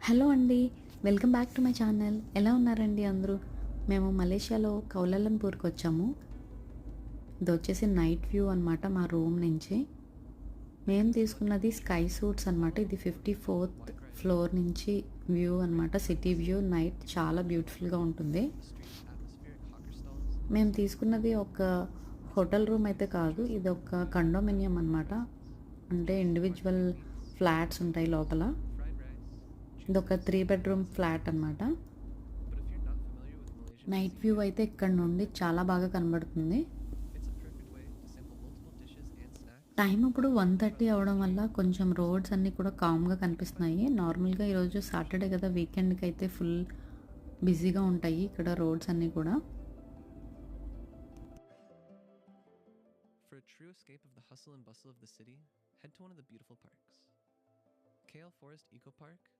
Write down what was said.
Hello అండి. Welcome back to my channel. ఎలా ఉన్నారండి అందరూ? మేము మలేషియాలో కౌలాలంపూర్‌కి వచ్చాము. ఇదొచ్చేసి నైట్ వ్యూ అనమాట మా రూమ్ నుంచి. మేము తీసుకున్నది స్కై సూట్స్ అనమాట. ఇది 54థ్ ఫ్లోర్ నుంచి వ్యూ అనమాట. సిటీ వ్యూ నైట్ చాలా బ్యూటిఫుల్‌గా ఉంటుంది. మేము తీసుకున్నది ఒక హోటల్ రూమ్ అయితే కాదు. ఇదొక కండోమినియం అనమాట. అంటే ఇండివిడ్యువల్ ఫ్లాట్స్ ఉంటాయి లోపల. ఇదొక 3 బెడ్‌రూమ్ ఫ్లాట్ అనమాట. నైట్ వ్యూ అయితే ఇక్కడ నుండి చాలా బాగా కనబడుతుంది. టైం ఇప్పుడు 1:30 అవ్వడం వల్ల కొంచెం రోడ్స్ అన్నీ కూడా కామ్‌గా కనిపిస్తున్నాయి. నార్మల్‌గా ఈరోజు సాటర్డే కదా! వీకెండ్‌కి అయితే ఫుల్ బిజీగా ఉంటాయి ఇక్కడ రోడ్స్ అన్నీ కూడా. For a true escape of the hustle and bustle of the city, head to one of the beautiful parks. KL Forest Eco Park is